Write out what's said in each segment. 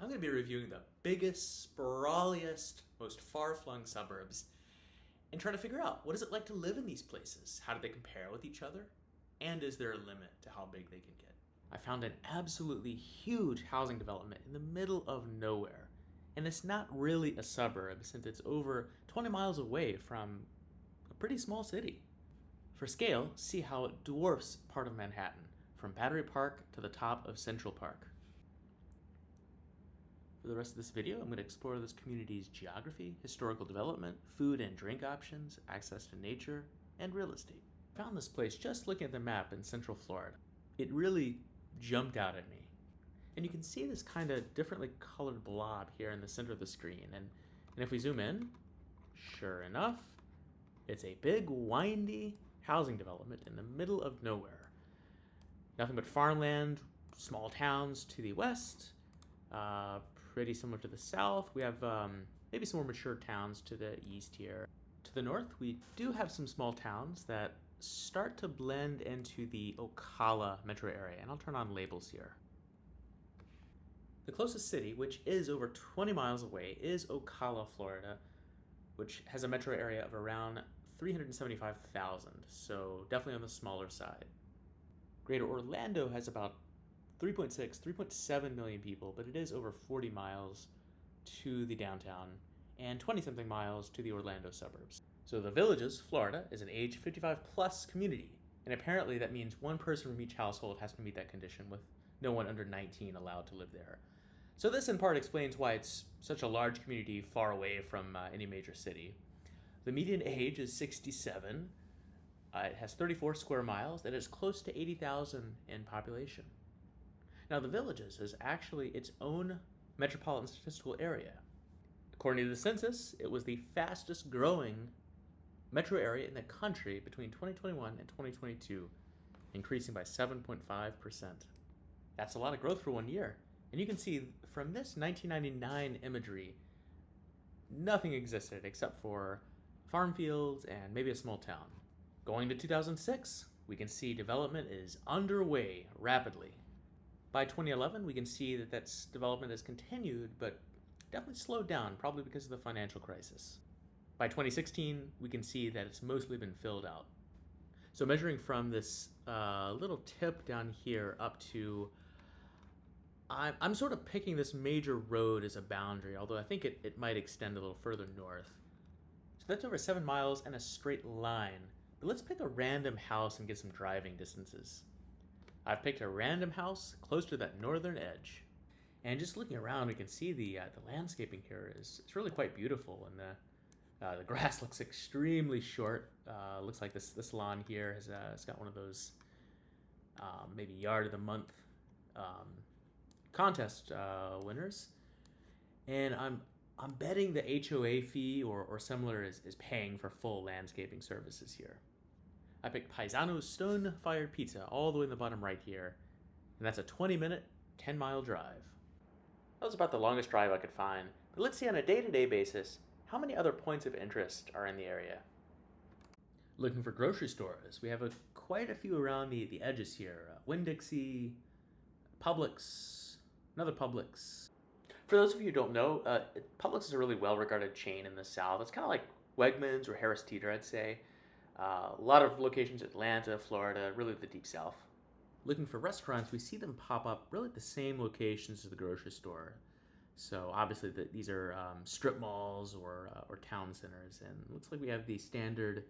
I'm going to be reviewing the biggest, sprawliest, most far-flung suburbs and trying to figure out what is it like to live in these places? How do they compare with each other? And is there a limit to how big they can get? I found an absolutely huge housing development in the middle of nowhere. And it's not really a suburb since it's over 20 miles away from a pretty small city. For scale, see how it dwarfs part of Manhattan, from Battery Park to the top of Central Park. For the rest of this video, I'm going to explore this community's geography, historical development, food and drink options, access to nature, and real estate. I found this place just looking at the map in Central Florida. It really jumped out at me. And you can see this kind of differently colored blob here in the center of the screen. And if we zoom in, sure enough, it's a big, windy housing development in the middle of nowhere. Nothing but farmland, small towns to the west, pretty similar to the south. We have maybe some more mature towns to the east here. To the north, we do have some small towns that start to blend into the Ocala metro area, and I'll turn on labels here. The closest city, which is over 20 miles away, is Ocala, Florida, which has a metro area of around 375,000, so definitely on the smaller side. Greater Orlando has about 3.7 million people, but it is over 40 miles to the downtown and 20-something miles to the Orlando suburbs. So the Villages, Florida, is an age 55 plus community, and apparently that means one person from each household has to meet that condition, with no one under 19 allowed to live there. So this in part explains why it's such a large community far away from any major city. The median age is 67. It has 34 square miles and is close to 80,000 in population. Now, the Villages is actually its own metropolitan statistical area. According to the census, it was the fastest growing metro area in the country between 2021 and 2022, increasing by 7.5%. That's a lot of growth for 1 year. And you can see from this 1999 imagery, nothing existed except for farm fields and maybe a small town. Going to 2006, we can see development is underway rapidly. By 2011, we can see that development has continued, but definitely slowed down, probably because of the financial crisis. By 2016, we can see that it's mostly been filled out. So measuring from this little tip down here up to, I'm sort of picking this major road as a boundary, although I think it might extend a little further north. So that's over 7 miles and a straight line. But let's pick a random house and get some driving distances. I've picked a random house close to that northern edge. And just looking around, we can see the landscaping here it's really quite beautiful, and the grass looks extremely short. Looks like this lawn here has it's got one of those maybe yard of the month contest winners. And I'm betting the HOA fee or similar is paying for full landscaping services here. I picked Paisano's stone-fired pizza all the way in the bottom right here, and that's a 20-minute, 10-mile drive. That was about the longest drive I could find, but let's see on a day-to-day basis how many other points of interest are in the area. Looking for grocery stores, we have quite a few around the edges here. Winn-Dixie, Publix, another Publix. For those of you who don't know, Publix is a really well-regarded chain in the South. It's kind of like Wegmans or Harris Teeter, I'd say. A lot of locations in Atlanta, Florida, really the deep south. Looking for restaurants, we see them pop up really at the same locations as the grocery store. So obviously these are strip malls or town centers, and it looks like we have the standard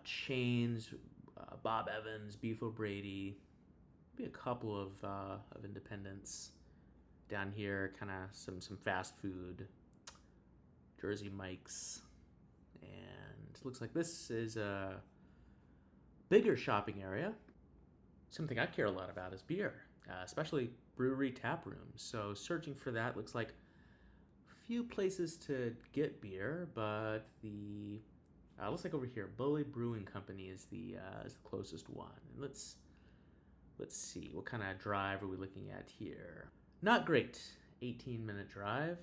chains, Bob Evans, Beef O'Brady, maybe a couple of independents. Down here, kind of some fast food, Jersey Mike's. And it looks like this is a bigger shopping area. Something I care a lot about is beer, especially brewery tap rooms. So searching for that, looks like a few places to get beer, but looks like over here, Bully Brewing Company is the closest one. And let's see, what kind of drive are we looking at here? Not great, 18-minute drive.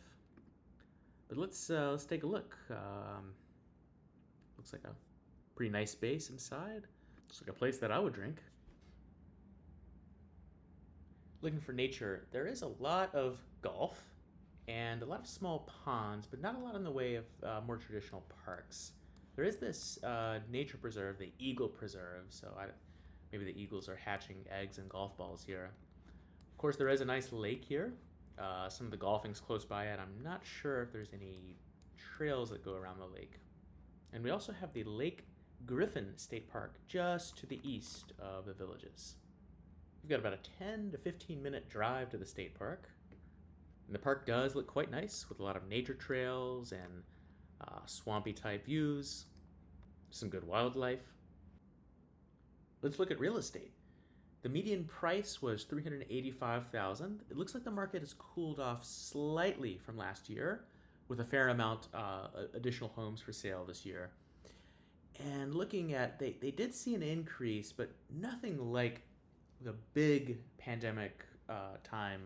But let's take a look. Looks like a pretty nice space inside. Looks like a place that I would drink. Looking for nature, there is a lot of golf and a lot of small ponds, but not a lot in the way of more traditional parks. There is this nature preserve, the Eagle Preserve, so maybe the eagles are hatching eggs and golf balls here. Of course, there is a nice lake here. Some of the golfing's close by, and I'm not sure if there's any trails that go around the lake. And we also have the Lake Griffin State Park just to the east of the villages. We've got about a 10 to 15 minute drive to the state park. And the park does look quite nice with a lot of nature trails and swampy type views, some good wildlife. Let's look at real estate. The median price was $385,000. It looks like the market has cooled off slightly from last year, with a fair amount additional homes for sale this year. And looking at, they did see an increase, but nothing like the big pandemic time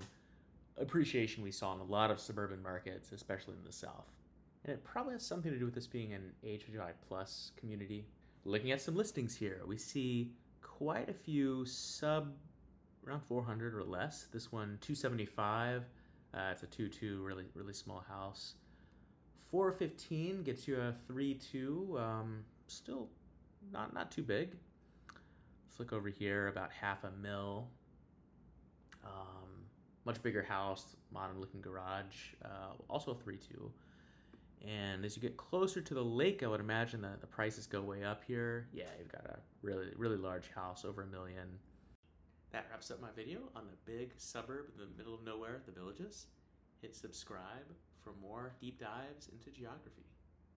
appreciation we saw in a lot of suburban markets, especially in the South. And it probably has something to do with this being an HHI plus community. Looking at some listings here, we see quite a few around 400 or less. This one, 275. It's a 2-2, really small house. 415 gets you a 3-2. Still not too big. Let's look over here, about $500,000. Much bigger house, modern looking garage, also a 3-2. And as you get closer to the lake, I would imagine that the prices go way up here. Yeah, you've got a really large house, over $1 million. That wraps up my video on the big suburb in the middle of nowhere, the Villages. Hit subscribe for more deep dives into geography.